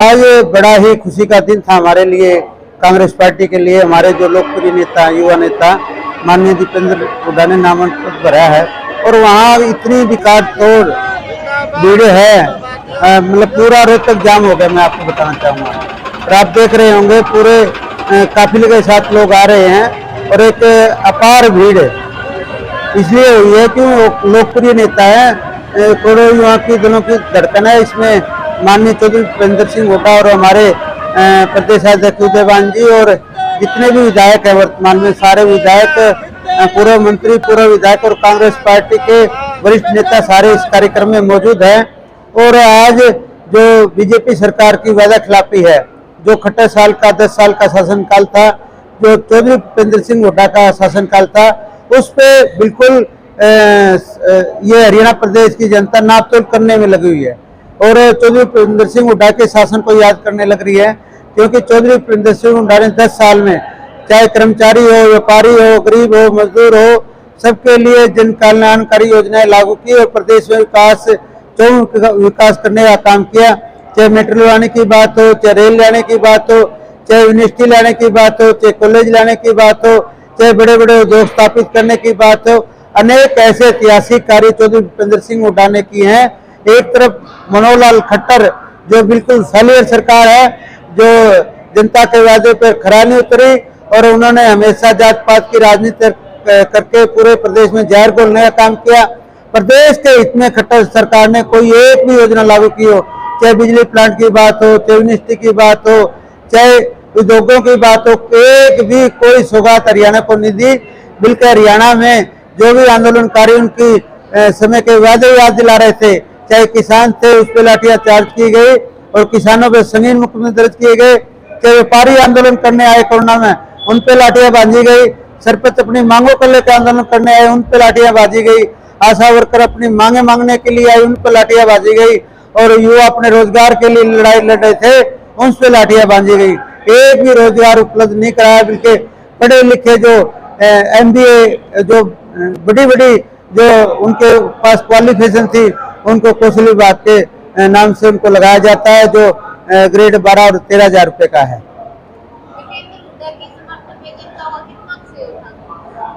आज बड़ा ही खुशी का दिन था हमारे लिए, कांग्रेस पार्टी के लिए। हमारे जो लोकप्रिय नेता, युवा नेता माननीय दीपेंद्र हुड्डा ने नामांकन भरा है और वहाँ इतनी विकास तोड़ भीड़ है, मतलब पूरा रोहतक जाम हो गया। मैं आपको बताना चाहूँगा और आप देख रहे होंगे पूरे काफिले के साथ लोग आ रहे हैं और एक अपार भीड़ है। इसलिए हुई है कि वो लोकप्रिय नेता है, करोड़ों युवाओं की दिलों की धड़कन है। इसमें माननीय चौधरी भूपेंद्र सिंह हुड्डा और हमारे प्रदेश अध्यक्ष उदयवान जी और जितने भी विधायक हैं वर्तमान में, सारे विधायक, पूर्व मंत्री, पूर्व विधायक और कांग्रेस पार्टी के वरिष्ठ नेता सारे इस कार्यक्रम में मौजूद हैं। और आज जो बीजेपी सरकार की वादा खिलाफी है, जो 10 साल का शासनकाल था, जो चौधरी भूपेंद्र सिंह हुड्डा का शासनकाल था, उस पे बिल्कुल ये हरियाणा प्रदेश की जनता नापतोल करने में लगी हुई है और चौधरी भूपेंद्र सिंह हुड्डा के शासन को याद करने लग रही है। क्योंकि चौधरी भूपेंद्र सिंह हुड्डा ने 10 साल में चाहे कर्मचारी हो, व्यापारी हो, गरीब हो, मजदूर हो, सबके लिए जन कल्याणकारी योजनाएं लागू की और प्रदेश में विकास करने का काम किया। चाहे मेट्रो लाने की बात हो, चाहे रेल लाने की बात हो, चाहे यूनिवर्सिटी लाने की बात हो, चाहे कॉलेज लाने की बात हो, चाहे बड़े बड़े उद्योग स्थापित करने की बात हो, अनेक ऐसे ऐतिहासिक कार्य चौधरी भूपेंद्र सिंह हुड्डा ने किए हैं। एक तरफ मनोहर लाल खट्टर जो बिल्कुल फेलियर सरकार है, जो जनता के वादे पर खरा नहीं उतरी और उन्होंने हमेशा जात पात की राजनीति करके पूरे प्रदेश में जहर घोलने का काम किया। प्रदेश के इतने खट्टर सरकार ने कोई एक भी योजना लागू की हो, चाहे बिजली प्लांट की बात हो, चाहे यूनिवर्सिटी की बात हो, चाहे उद्योगों की बात हो, एक भी कोई सौगात हरियाणा को नहीं दी। बल्कि हरियाणा में जो भी आंदोलनकारी उनकी समय के वादे याद दिला रहे थे, चाहे किसान थे उस पर लाठियां चार्ज की गई और किसानों पर संगीन मुकदमे दर्ज किए गए, चाहे व्यापारी आंदोलन करने आए कोरोना में उन पे लाठियां बांधी गई, सरपंच अपनी मांगों को लेकर आंदोलन करने आए उन पे लाठियां बांधी गई, आशा वर्कर अपनी मांगे मांगने के लिए आए उन पे लाठियां बांधी गई और युवा अपने रोजगार के लिए लड़ाई लड़ रहे थे उन पे लाठियां बांधी गई। एक भी रोजगार उपलब्ध नहीं कराया। बल्कि पढ़े लिखे जो MBA जो बड़ी बड़ी जो उनके पास क्वालिफिकेशन थी उनको कौशल विभाग के नाम से उनको लगाया जाता है, जो ग्रेड 12 और 13,000 रुपए का है।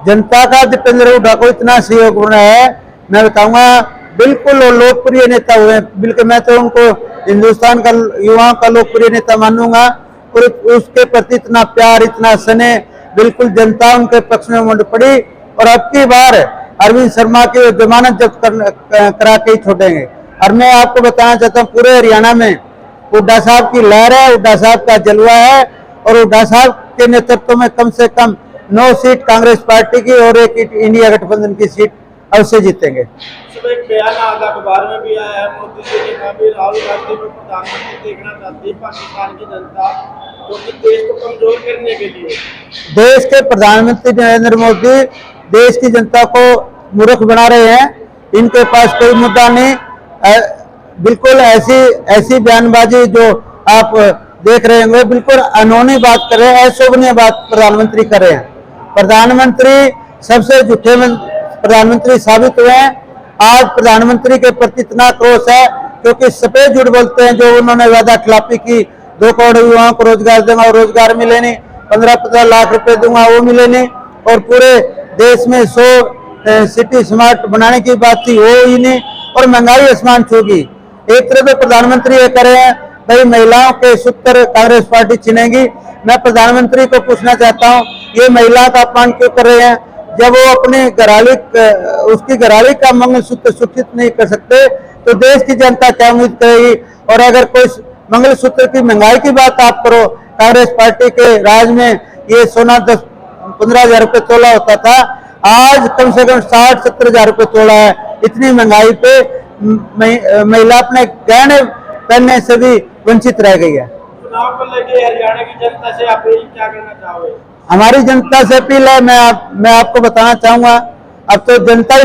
जनता का दीपेंद्र हुड्डा को इतना सहयोग होना है, मैं बताऊंगा बिल्कुल लोकप्रिय नेता हुए। बिल्कुल मैं तो उनको हिंदुस्तान का युवाओं का लोकप्रिय नेता मानूंगा और उसके प्रति इतना प्यार, इतना स्नेह, बिल्कुल जनता उनके पक्ष में मुड़ पड़ी और अब की बार अरविंद शर्मा की जमानत जब्त करा के ही छोड़ेंगे। और मैं आपको बताना चाहता हूँ पूरे हरियाणा में हुड्डा साहब की लहर है, हुड्डा साहब का जलवा है और हुड्डा साहब के नेतृत्व में कम से कम 9 सीट कांग्रेस पार्टी की और 1 इंडिया गठबंधन की सीट अवश्य जीतेंगे। एक बयान आज अखबार में भी आया है, मोदी जी ने कहा भी राहुल गांधी को प्रधानमंत्री देखना चाहती है पाकिस्तान की जनता, क्योंकि देश को कमजोर करने के लिए। देश के प्रधानमंत्री नरेंद्र मोदी देश की जनता को मूर्ख बना रहे हैं, इनके पास कोई मुद्दा नहीं। बिल्कुल ऐसी बयानबाजी जो आप देख रहे होंगे, बिल्कुल अनहोनी बात कर रहे हैं, अशोभनीय बात प्रधानमंत्री कर रहे हैं। प्रधानमंत्री सबसे झूठे प्रधानमंत्री साबित हुए हैं। आज प्रधानमंत्री के प्रति इतना क्रोध है क्योंकि सफेद झूठ बोलते हैं। जो उन्होंने वादा खिलाफी की, 2 करोड़ युवाओं को रोजगार दूंगा और रोजगार मिले नहीं, 15-15 लाख रुपए दूंगा वो मिले नहीं, और पूरे देश में 100 सिटी स्मार्ट बनाने की बात थी वो ही नहीं, और महंगाई आसमान छूगी। एक तरफ प्रधानमंत्री ये कर रहे हैं भाई महिलाओं के सूत्र कांग्रेस पार्टी छीनेगी। मैं प्रधानमंत्री को पूछना चाहता हूँ ये महिला का अपमान क्यों कर रहे हैं? जब वो अपने उसकी घराली का मंगलसूत्र सुरक्षित नहीं कर सकते तो देश की जनता क्या उम्मीद करेगी? और अगर कोई मंगलसूत्र की महंगाई की बात आप करो, कांग्रेस पार्टी के राज में ये सोना 10-15 हजार रुपए तोला होता था, आज कम से कम 60-70 हजार रुपए तोला है। इतनी महंगाई पे महिला अपने गहने पहनने से भी वंचित रह गई है। चुनाव को लेकर हरियाणा की जनता से आप क्या करना चाहोगे? हमारी जनता से अपील है, मैं आपको बताना चाहूंगा, अब तो जनता ही